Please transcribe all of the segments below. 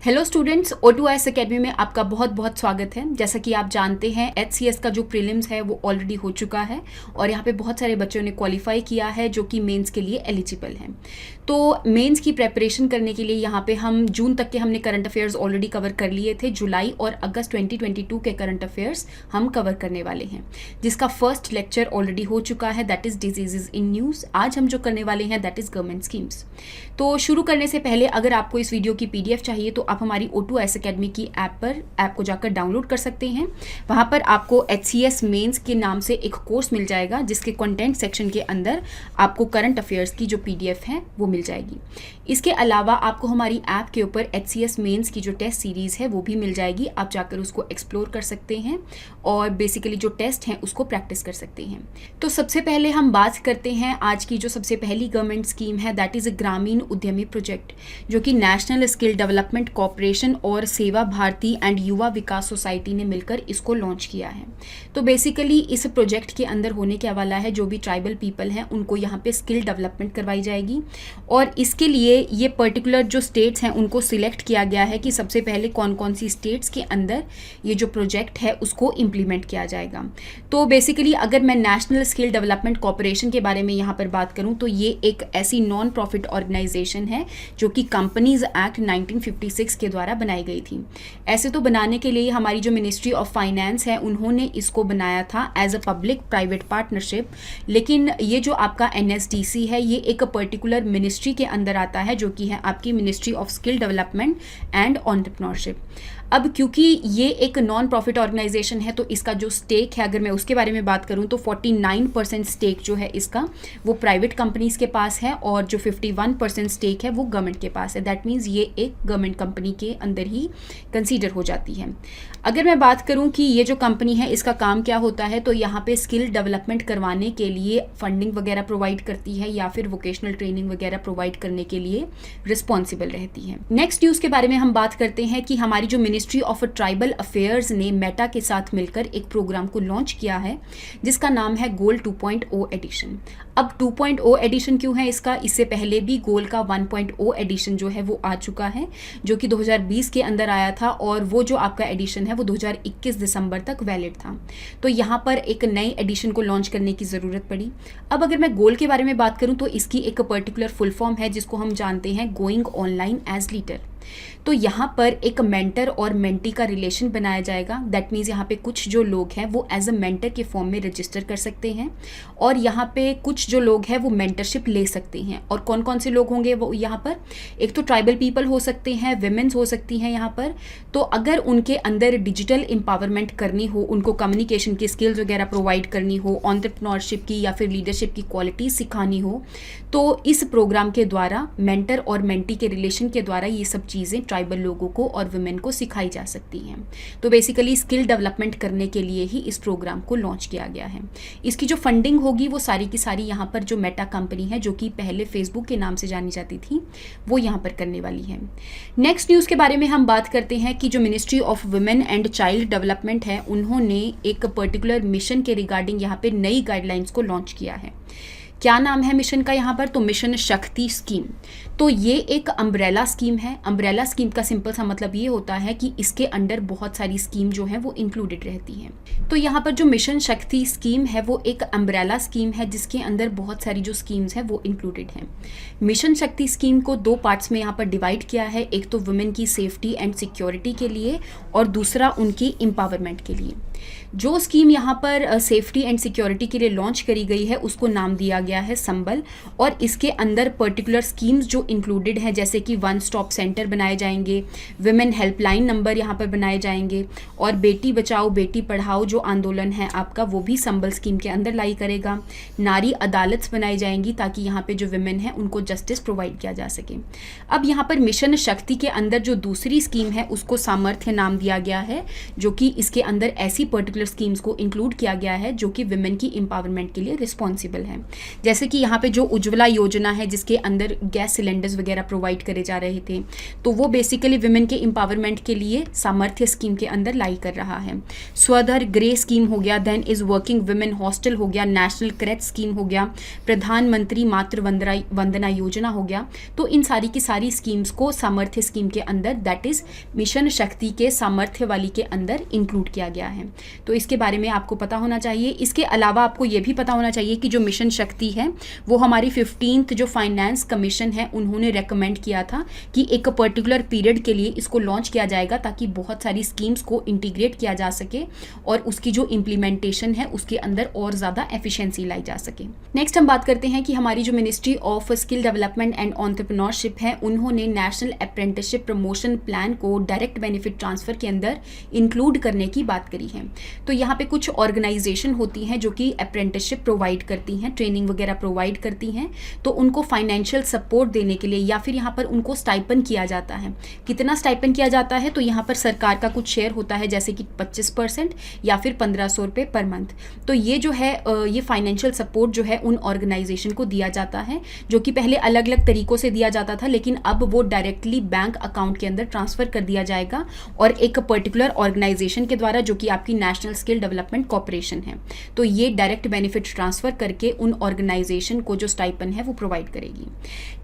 Hello students, O2IS academy में आपका बहुत बहुत स्वागत है। जैसा कि आप जानते हैं HCS का जो प्रीलिम्स है वो ऑलरेडी हो चुका है और यहाँ पे बहुत सारे बच्चों ने क्वालिफाई किया है जो कि मेंस के लिए एलिजिबल हैं। तो मेंस की प्रेपरेशन करने के लिए यहाँ पे हम जून तक के हमने करंट अफेयर्स ऑलरेडी कवर कर लिए थे। जुलाई और अगस्त 2022 के करंट अफेयर्स हम कवर करने वाले हैं, जिसका फर्स्ट लेक्चर ऑलरेडी हो चुका है, that is diseases in news. आज हम जो करने वाले हैं दैट इज़ गवर्नमेंट स्कीम्स। तो शुरू करने से पहले अगर आपको इस वीडियो की PDF चाहिए तो आप हमारी O2IS एकेडमी की ऐप को जाकर डाउनलोड कर सकते हैं। वहाँ पर आपको HCS मेंस के नाम से एक कोर्स मिल जाएगा, जिसके कंटेंट सेक्शन के अंदर आपको करंट अफेयर्स की जो PDF है वो मिल जाएगी। इसके अलावा आपको हमारी ऐप के ऊपर HCS मेंस की जो टेस्ट सीरीज़ है वो भी मिल जाएगी। आप जाकर उसको एक्सप्लोर कर सकते हैं और बेसिकली जो टेस्ट हैं उसको प्रैक्टिस कर सकते हैं। तो सबसे पहले हम बात करते हैं आज की जो सबसे पहली गवर्नमेंट स्कीम है, दैट इज़ ग्रामीण उद्यमी प्रोजेक्ट, जो कि नेशनल स्किल डेवलपमेंट कॉर्पोरेशन और सेवा भारती एंड युवा विकास सोसाइटी ने मिलकर इसको लॉन्च किया है। तो बेसिकली इस प्रोजेक्ट के अंदर होने क्या वाला है, जो भी ट्राइबल पीपल हैं उनको यहाँ पे स्किल डेवलपमेंट करवाई जाएगी और इसके लिए ये पर्टिकुलर जो स्टेट्स हैं उनको सिलेक्ट किया गया है कि सबसे पहले कौन कौन सी स्टेट्स के अंदर ये जो प्रोजेक्ट है उसको इम्प्लीमेंट किया जाएगा। तो बेसिकली अगर मैं नेशनल स्किल डेवलपमेंट कॉर्पोरेशन के बारे में यहाँ पर बात करूँ तो ये एक ऐसी नॉन प्रॉफिट ऑर्गेनाइजेशन है जो कि कंपनीज एक्ट 1956 के द्वारा बनाई गई थी। ऐसे तो बनाने के लिए हमारी जो मिनिस्ट्री ऑफ फाइनेंस है उन्होंने इसको बनाया था as a public private partnership, लेकिन ये जो आपका NSDC है ये एक पर्टिकुलर मिनिस्ट्री के अंदर आता है जो कि है आपकी ministry of skill development and entrepreneurship. अब क्योंकि ये एक नॉन प्रॉफिट ऑर्गेनाइजेशन है तो इसका जो स्टेक है, अगर मैं उसके बारे में बात करूं तो 49% स्टेक जो है इसका वो प्राइवेट कंपनीज के पास है और जो 51% स्टेक है वो गवर्नमेंट के पास है। दैट मीन्स ये एक गवर्नमेंट कंपनी के अंदर ही कंसीडर हो जाती है। अगर मैं बात करूं कि ये जो कंपनी है इसका काम क्या होता है, तो यहाँ पे स्किल डेवलपमेंट करवाने के लिए फंडिंग वगैरह प्रोवाइड करती है या फिर वोकेशनल ट्रेनिंग वगैरह प्रोवाइड करने के लिए रिस्पॉन्सिबल रहती है। नेक्स्ट न्यूज़ के बारे में हम बात करते हैं कि हमारी जो मिनिस्ट्री ऑफ ट्राइबल अफेयर्स ने मेटा के साथ मिलकर एक प्रोग्राम को लॉन्च किया है जिसका नाम है गोल 2.0 एडिशन। अब 2.0 एडिशन क्यों है इसका, इससे पहले भी गोल का 1.0 एडिशन जो है वो आ चुका है जो कि 2020 के अंदर आया था और वो जो आपका एडिशन है वो 2021 दिसंबर तक वैलिड था। तो यहाँ पर एक नई एडिशन को लॉन्च करने की ज़रूरत पड़ी। अब अगर मैं गोल के बारे में बात करूँ तो इसकी एक पर्टिकुलर फुल फॉर्म है जिसको हम जानते हैं गोइंग ऑनलाइन एज लीडर। तो यहाँ पर एक मेंटर और मेंटी का रिलेशन बनाया जाएगा। दैट मीन्स यहाँ पे कुछ जो लोग हैं वो एज अ मेंटर के फॉर्म में रजिस्टर कर सकते हैं और यहाँ पे कुछ जो लोग हैं वो मेंटरशिप ले सकते हैं। और कौन कौन से लोग होंगे वो यहाँ पर, एक तो ट्राइबल पीपल हो सकते हैं, विमेंस हो सकती हैं यहाँ पर। तो अगर उनके अंदर डिजिटल एम्पावरमेंट करनी हो, उनको कम्युनिकेशन की स्किल्स वगैरह प्रोवाइड करनी हो, एंटरप्रेन्योरशिप की या फिर लीडरशिप की क्वालिटी सिखानी हो, तो इस प्रोग्राम के द्वारा मेंटर और मेंटी के रिलेशन के द्वारा ये सब चीज़ें ट्राइबल लोगों को और वुमेन को सिखाई जा सकती हैं। तो बेसिकली स्किल डेवलपमेंट करने के लिए ही इस प्रोग्राम को लॉन्च किया गया है। इसकी जो फंडिंग होगी वो सारी की सारी यहाँ पर जो मेटा कंपनी है जो कि पहले फेसबुक के नाम से जानी जाती थी वो यहाँ पर करने वाली है। नेक्स्ट न्यूज़ के बारे में हम बात करते हैं कि जो ministry of women and child development है उन्होंने एक पर्टिकुलर मिशन के रिगार्डिंग यहाँ पर नई गाइडलाइंस को लॉन्च किया है। क्या नाम है मिशन का यहाँ पर, तो मिशन शक्ति स्कीम। तो ये एक अम्ब्रेला स्कीम है। अम्ब्रेला स्कीम का सिंपल सा मतलब ये होता है कि इसके अंडर बहुत सारी स्कीम जो है वो इंक्लूडेड रहती हैं। तो यहाँ पर जो मिशन शक्ति स्कीम है वो एक अम्ब्रेला स्कीम है जिसके अंदर बहुत सारी जो स्कीम्स हैं वो इंक्लूडेड हैं। मिशन शक्ति स्कीम को दो पार्ट्स में यहाँ पर डिवाइड किया है, एक तो वुमेन की सेफ्टी एंड सिक्योरिटी के लिए और दूसरा उनकी एम्पावरमेंट के लिए। जो स्कीम यहाँ पर सेफ्टी एंड सिक्योरिटी के लिए लॉन्च करी गई है उसको नाम दिया गया है संबल और इसके अंदर पर्टिकुलर स्कीम्स जो इंक्लूडेड हैं जैसे कि वन स्टॉप सेंटर बनाए जाएंगे, विमेन हेल्पलाइन नंबर यहाँ पर बनाए जाएंगे और बेटी बचाओ बेटी पढ़ाओ जो आंदोलन है आपका वो भी संबल स्कीम के अंदर लाई करेगा। नारी अदालत बनाई जाएंगी ताकि यहाँ पे जो विमेन है उनको जस्टिस प्रोवाइड किया जा सके। अब यहाँ पर मिशन शक्ति के अंदर जो दूसरी स्कीम है उसको सामर्थ्य नाम दिया गया है जो कि इसके अंदर ऐसी ऐसी पर्टिकुलर स्कीम्स को इंक्लूड किया गया है जो कि विमेन की एम्पावरमेंट के लिए रिस्पॉन्सिबल है। जैसे कि यहाँ पे जो उज्ज्वला योजना है जिसके अंदर गैस सिलेंडर्स वगैरह प्रोवाइड करे जा रहे थे, तो वो बेसिकली विमेन के एम्पावरमेंट के लिए सामर्थ्य स्कीम के अंदर लाई कर रहा है। स्वधर ग्रे स्कीम हो गया, then is working women hostel हो गया, नेशनल क्रेच स्कीम हो गया, प्रधानमंत्री मातृ वंदना योजना हो गया। तो इन सारी की सारी स्कीम्स को सामर्थ्य स्कीम के अंदर, दैट इज मिशन शक्ति के सामर्थ्य वाली के अंदर इंक्लूड किया गया है। तो इसके बारे में आपको पता होना चाहिए। इसके अलावा आपको ये भी पता होना चाहिए कि जो मिशन शक्ति है वो हमारी 15th जो फाइनेंस कमीशन है उन्होंने रेकमेंड किया था कि एक पर्टिकुलर पीरियड के लिए इसको लॉन्च किया जाएगा ताकि बहुत सारी स्कीम्स को इंटीग्रेट किया जा सके और उसकी जो इम्प्लीमेंटेशन है उसके अंदर और ज़्यादा एफिशिएंसी लाई जा सके। नेक्स्ट हम बात करते हैं कि हमारी जो ministry of skill development and entrepreneurship है उन्होंने नेशनल अप्रेंटिसशिप प्रमोशन प्लान को डायरेक्ट बेनिफिट ट्रांसफर के अंदर इंक्लूड करने की बात करी है। तो यहाँ पे कुछ ऑर्गेनाइजेशन होती हैं जो कि अप्रेंटिसशिप प्रोवाइड करती हैं, ट्रेनिंग वगैरह प्रोवाइड करती हैं, तो उनको फाइनेंशियल सपोर्ट देने के लिए या फिर यहाँ पर उनको स्टाइपन किया जाता है। कितना स्टाइपन किया जाता है? तो यहाँ पर सरकार का कुछ शेयर होता है जैसे कि 25% या फिर 1500 रुपये पर मंथ। तो ये जो है ये फाइनेंशियल सपोर्ट जो है उन ऑर्गेनाइजेशन को दिया जाता है, जो कि पहले अलग अलग तरीकों से दिया जाता था, लेकिन अब वो डायरेक्टली बैंक अकाउंट के अंदर ट्रांसफर कर दिया जाएगा और एक पर्टिकुलर ऑर्गेनाइजेशन के द्वारा जो कि आपकी नेशनल स्किल डेवलपमेंट कॉर्पोरेशन है। तो ये डायरेक्ट बेनिफिट ट्रांसफर करके उन ऑर्गेनाइजेशन को जो स्टाइपन है वो प्रोवाइड करेगी।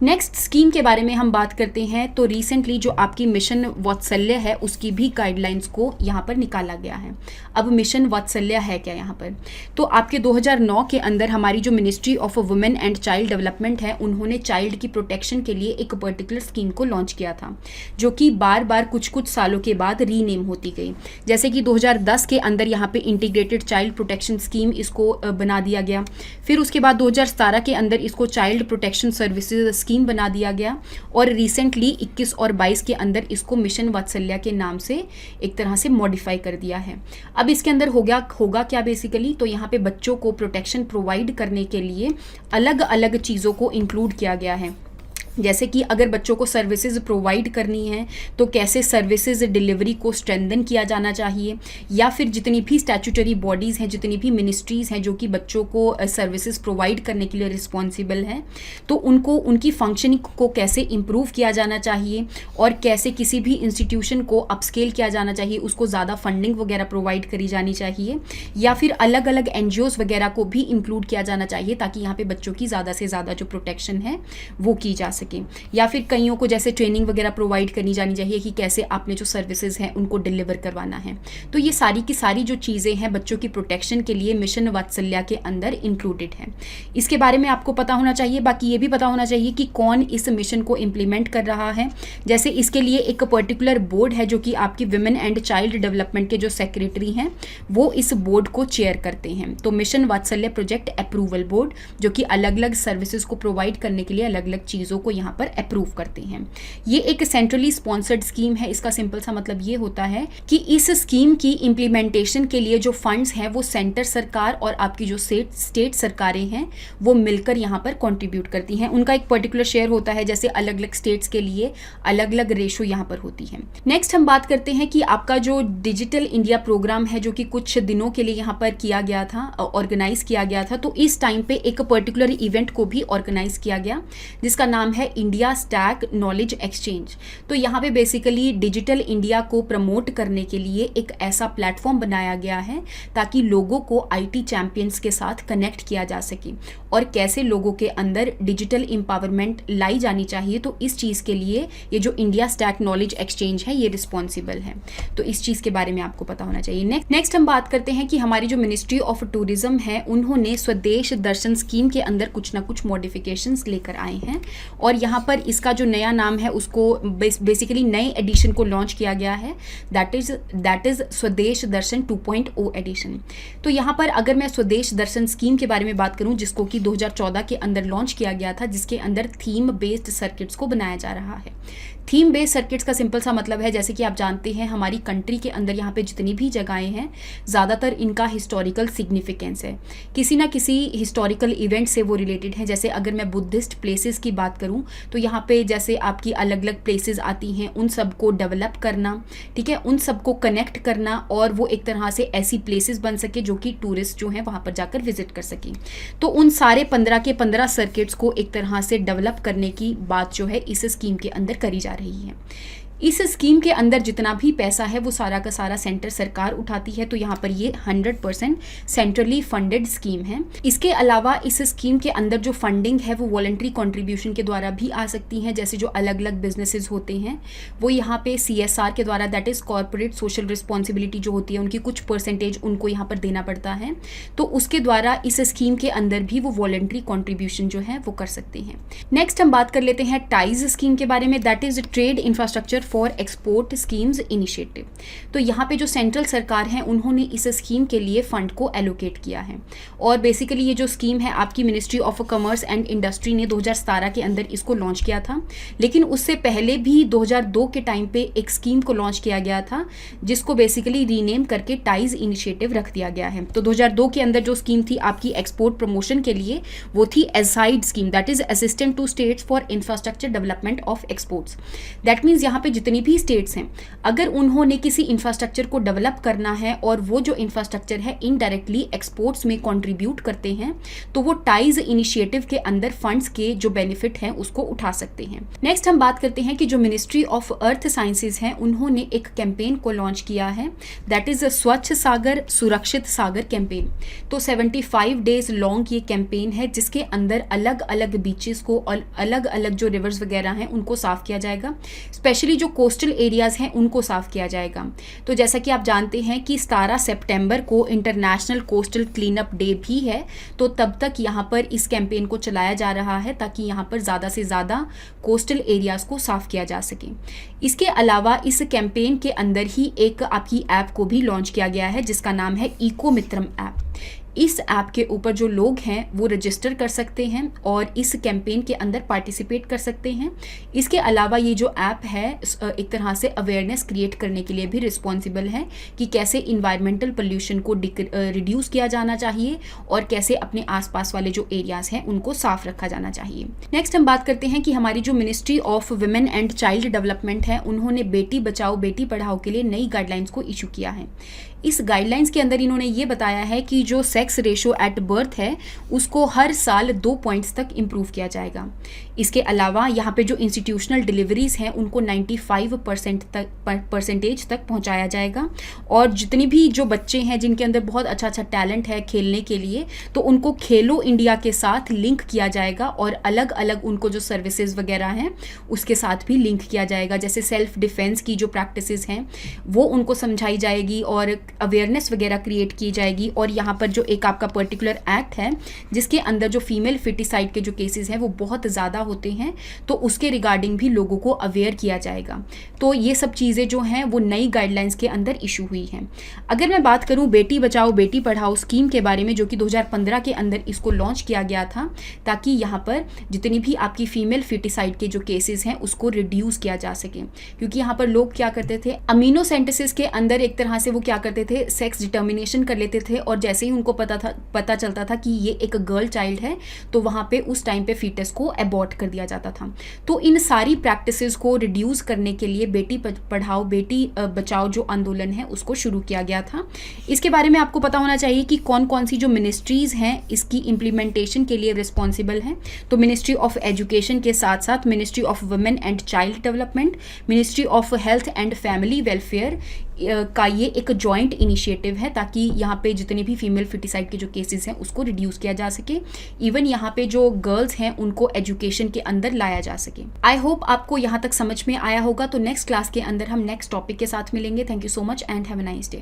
नेक्स्ट स्कीम के बारे में हम बात करते हैं तो रिसेंटली जो आपकी मिशन वात्सल्य है उसकी भी गाइडलाइंस को यहाँ पर निकाला गया है। अब मिशन वात्सल्य है क्या यहाँ पर? तो आपके 2009 के अंदर हमारी जो ministry of women and child development है उन्होंने चाइल्ड की प्रोटेक्शन के लिए एक पर्टिकुलर स्कीम को लॉन्च किया था, जो कि बार बार कुछ कुछ सालों के बाद रीनेम होती गई। जैसे कि 2010 के अंदर यहाँ पे इंटीग्रेटेड चाइल्ड प्रोटेक्शन स्कीम इसको बना दिया गया, फिर उसके बाद 2017 के अंदर इसको चाइल्ड प्रोटेक्शन सर्विसेज स्कीम बना दिया गया और रिसेंटली 21 और 22 के अंदर इसको मिशन वात्सल्य के नाम से एक तरह से मॉडिफाई कर दिया है। अब इसके अंदर होगा क्या बेसिकली, तो यहाँ पे बच्चों को प्रोटेक्शन प्रोवाइड करने के लिए अलग अलग चीज़ों को इंक्लूड किया गया है। जैसे कि अगर बच्चों को सर्विसेज प्रोवाइड करनी है तो कैसे सर्विसेज डिलीवरी को स्ट्रेंथन किया जाना चाहिए, या फिर जितनी भी स्टैट्यूटरी बॉडीज़ हैं, जितनी भी मिनिस्ट्रीज़ हैं जो कि बच्चों को सर्विसेज प्रोवाइड करने के लिए रिस्पॉन्सिबल हैं, तो उनको उनकी फंक्शनिंग को कैसे इम्प्रूव किया जाना चाहिए और कैसे किसी भी इंस्टीट्यूशन को अपस्केल किया जाना चाहिए, उसको ज़्यादा फंडिंग वगैरह प्रोवाइड करी जानी चाहिए, या फिर अलग अलग NGOs वगैरह को भी इंक्लूड किया जाना चाहिए ताकि यहाँ पे बच्चों की ज़्यादा से ज़्यादा जो प्रोटेक्शन है वो की जा सके। या फिर कईयों को जैसे ट्रेनिंग वगैरह प्रोवाइड करनी जानी चाहिए कि कैसे आपने जो सर्विसेज हैं उनको डिलीवर करवाना है। तो ये सारी की सारी जो चीज़ें हैं बच्चों की प्रोटेक्शन के लिए मिशन वात्सल्य के अंदर इंक्लूडेड है। इसके बारे में आपको पता होना चाहिए। बाकी ये भी पता होना चाहिए कि कौन इस मिशन को इम्प्लीमेंट कर रहा है। जैसे इसके लिए एक पर्टिकुलर बोर्ड है जो कि आपकी विमेन एंड चाइल्ड डेवलपमेंट के जो सेक्रेटरी हैं वो इस बोर्ड को चेयर करते हैं। तो मिशन वात्सल्य प्रोजेक्ट अप्रूवल बोर्ड जो कि अलग अलग सर्विसेज को प्रोवाइड करने के लिए अलग अलग चीज़ों को यहाँ पर अप्रूव करते हैं। ये एक सेंट्रली स्पॉन्सर्ड स्कीम है। इसका सिंपल सा मतलब ये होता है कि इस स्कीम की इम्प्लीमेंटेशन के लिए जो फंड्स हैं वो सेंटर सरकार और आपकी जो स्टेट सरकारें हैं वो मिलकर यहाँ पर कंट्रीब्यूट करती हैं। उनका एक पर्टिकुलर शेयर होता है, जैसे अलग अलग स्टेट्स के लिए अलग अलग रेशो यहाँ पर होती है। नेक्स्ट हम बात करते हैं कि आपका जो डिजिटल इंडिया प्रोग्राम है जो कि कुछ दिनों के लिए यहाँ पर किया गया था, ऑर्गेनाइज किया गया था, तो इस टाइम पे एक पर्टिकुलर इवेंट को भी ऑर्गेनाइज किया गया जिसका नाम है इंडिया स्टैक नॉलेज एक्सचेंज। तो यहाँ पे बेसिकली डिजिटल इंडिया को प्रमोट करने के लिए एक ऐसा प्लेटफॉर्म बनाया गया है ताकि लोगों को IT चैंपियंस के साथ कनेक्ट किया जा सके और कैसे लोगों के अंदर डिजिटल एम्पावरमेंट लाई जानी चाहिए। तो इस चीज़ के लिए ये जो इंडिया स्टैक नॉलेज एक्सचेंज है ये रिस्पॉन्सिबल है। तो इस चीज़ के बारे में आपको पता होना चाहिए। नेक्स्ट हम बात करते हैं कि हमारी जो मिनिस्ट्री ऑफ टूरिज्म है उन्होंने स्वदेश दर्शन स्कीम के अंदर कुछ ना कुछ मॉडिफिकेशंस लेकर आए हैं और यहाँ पर इसका जो नया नाम है उसको बेसिकली नए एडिशन को लॉन्च किया गया है, दैट इज स्वदेश दर्शन 2.0 एडिशन। तो यहाँ पर अगर मैं स्वदेश दर्शन स्कीम के बारे में बात करूँ जिसको कि 2014 के अंदर लॉन्च किया गया था, जिसके अंदर थीम बेस्ड सर्किट्स को बनाया जा रहा है। थीम बेस्ड सर्किट्स का सिंपल सा मतलब है, जैसे कि आप जानते हैं हमारी कंट्री के अंदर यहाँ पे जितनी भी जगहें हैं ज़्यादातर इनका हिस्टोरिकल सिग्निफिकेंस है, किसी ना किसी हिस्टोरिकल इवेंट से वो रिलेटेड है। जैसे अगर मैं बुद्धिस्ट प्लेसेस की बात करूँ करूँ तो यहाँ पे जैसे आपकी अलग अलग प्लेसेस आती हैं, उन सबको डेवलप करना, ठीक है, उन सबको कनेक्ट करना, और वो एक तरह से ऐसी प्लेसेस बन सके जो कि टूरिस्ट जो हैं वहाँ पर जाकर विजिट कर सकें। तो उन सारे 15 के 15 सर्किट्स को एक तरह से डेवलप करने की बात जो है इस स्कीम के अंदर करी जा रही है। इस स्कीम के अंदर जितना भी पैसा है वो सारा का सारा सेंटर सरकार उठाती है, तो यहाँ पर ये 100% सेंट्रली फंडेड स्कीम है। इसके अलावा इस स्कीम के अंदर जो फंडिंग है वो वॉलंटरी कंट्रीब्यूशन के द्वारा भी आ सकती हैं। जैसे जो अलग अलग बिजनेसेस होते हैं वो यहाँ पे CSR के द्वारा, that is corporate social responsibility जो होती है, उनकी कुछ परसेंटेज उनको यहाँ पर देना पड़ता है, तो उसके द्वारा इस स्कीम के अंदर भी वो वॉलंटरी कॉन्ट्रीब्यूशन जो है वो कर सकते हैं। नेक्स्ट हम बात कर लेते हैं टाइज स्कीम के बारे में, that is trade infrastructure for export schemes initiative. तो यहाँ पे जो सेंट्रल सरकार है उन्होंने इस स्कीम के लिए फंड को एलोकेट किया है, और बेसिकली ये जो स्कीम है आपकी ministry of commerce and industry ने 2017 के अंदर इसको लॉन्च किया था, लेकिन उससे पहले भी 2002 के टाइम पे एक स्कीम को लॉन्च किया गया था जिसको बेसिकली रीनेम करके टाइज इनिशिएटिव रख दिया गया है। तो 2002 के अंदर जो स्कीम थी आपकी एक्सपोर्ट प्रमोशन के लिए वो थी aside scheme, that is assistant to states for infrastructure development of exports. That means यहाँ पे जितनी भी स्टेट्स हैं अगर उन्होंने किसी इंफ्रास्ट्रक्चर को डेवलप करना है और वो जो इंफ्रास्ट्रक्चर है इनडायरेक्टली एक्सपोर्ट्स में कंट्रीब्यूट करते हैं तो वो टाइज इनिशिएटिव के अंदर फंड्स के जो बेनिफिट हैं उसको उठा सकते हैं। नेक्स्ट हम बात करते हैं कि जो मिनिस्ट्री ऑफ अर्थ साइंसेज है उन्होंने एक कैंपेन को लॉन्च किया है, दैट इज स्वच्छ सागर सुरक्षित सागर कैंपेन। तो 75 डेज लॉन्ग ये कैंपेन है जिसके अंदर अलग अलग बीचेस को और अलग अलग जो रिवर्स वगैरह हैं उनको साफ किया जाएगा, स्पेशली जो कोस्टल एरियाज हैं उनको साफ किया जाएगा। तो जैसा कि आप जानते हैं कि 17 सितंबर को international coastal clean up day भी है, तो तब तक यहाँ पर इस कैंपेन को चलाया जा रहा है ताकि यहाँ पर ज़्यादा से ज़्यादा कोस्टल एरियाज को साफ किया जा सके। इसके अलावा इस कैंपेन के अंदर ही एक आपकी ऐप को भी लॉन्च किया गया है जिसका नाम है इको मित्रम ऐप। इस ऐप के ऊपर जो लोग हैं वो रजिस्टर कर सकते हैं और इस कैंपेन के अंदर पार्टिसिपेट कर सकते हैं। इसके अलावा ये जो ऐप है एक तरह से अवेयरनेस क्रिएट करने के लिए भी रिस्पॉन्सिबल है कि कैसे इन्वायरमेंटल पोल्यूशन को रिड्यूस किया जाना चाहिए और कैसे अपने आसपास वाले जो एरियाज हैं उनको साफ रखा जाना चाहिए। नेक्स्ट हम बात करते हैं कि हमारी जो ministry of women and child development है उन्होंने बेटी बचाओ बेटी पढ़ाओ के लिए नई गाइडलाइंस को इशू किया है। इस गाइडलाइंस के अंदर इन्होंने ये बताया है कि जो सेक्स रेशो एट बर्थ है उसको हर साल 2 पॉइंट्स तक इम्प्रूव किया जाएगा। इसके अलावा यहाँ पे जो इंस्टीट्यूशनल डिलीवरीज हैं उनको 95% परसेंटेज तक पहुँचाया जाएगा, और जितनी भी जो बच्चे हैं जिनके अंदर बहुत अच्छा अच्छा टैलेंट है खेलने के लिए तो उनको खेलो इंडिया के साथ लिंक किया जाएगा और अलग अलग उनको जो सर्विसेज वगैरह हैं उसके साथ भी लिंक किया जाएगा। जैसे सेल्फ डिफेंस की जो प्रैक्टिसेस हैं वो उनको समझाई जाएगी और अवेयरनेस वगैरह क्रिएट की जाएगी। और यहाँ पर जो एक आपका पर्टिकुलर एक्ट है जिसके अंदर जो फीमेल फिटिसाइड के जो केसेस हैं वो बहुत ज़्यादा होते हैं तो उसके रिगार्डिंग भी लोगों को अवेयर किया जाएगा। तो ये सब चीज़ें जो हैं वो नई गाइडलाइंस के अंदर इशू हुई हैं। अगर मैं बात करूँ बेटी बचाओ बेटी पढ़ाओ स्कीम के बारे में जो कि 2015 के अंदर इसको लॉन्च किया गया था ताकि यहाँ पर जितनी भी आपकी फीमेल फिटिसाइड के जो केसेस हैं उसको रिड्यूस किया जा सके, क्योंकि यहाँ पर लोग क्या करते थे अमीनोसेंटेसिस के अंदर एक तरह से वो क्या करते थे सेक्स डिटर्मिनेशन कर लेते थे और जैसे ही उनको पता चलता था कि ये एक गर्ल चाइल्ड है तो वहाँ पे उस टाइम पे फीटस को अबॉर्ट कर दिया जाता था। तो इन सारी प्रैक्टिसेस को रिड्यूस करने के लिए बेटी पढ़ाओ बेटी बचाओ जो आंदोलन है उसको शुरू किया गया था। इसके बारे में आपको पता होना चाहिए कि कौन कौन सी जो मिनिस्ट्रीज़ हैं इसकी इम्प्लीमेंटेशन के लिए रिस्पॉन्सिबल हैं। तो मिनिस्ट्री ऑफ एजुकेशन के साथ साथ ministry of women and child development, ministry of health and family welfare का ये एक जॉइंट इनिशिएटिव है ताकि यहाँ पे जितने भी फीमेल फिटिसाइड के जो केसेस हैं उसको रिड्यूस किया जा सके, इवन यहाँ पे जो गर्ल्स हैं उनको एजुकेशन के अंदर लाया जा सके। आई होप आपको यहाँ तक समझ में आया होगा। तो नेक्स्ट क्लास के अंदर हम नेक्स्ट टॉपिक के साथ मिलेंगे। Thank you so much and have a nice day.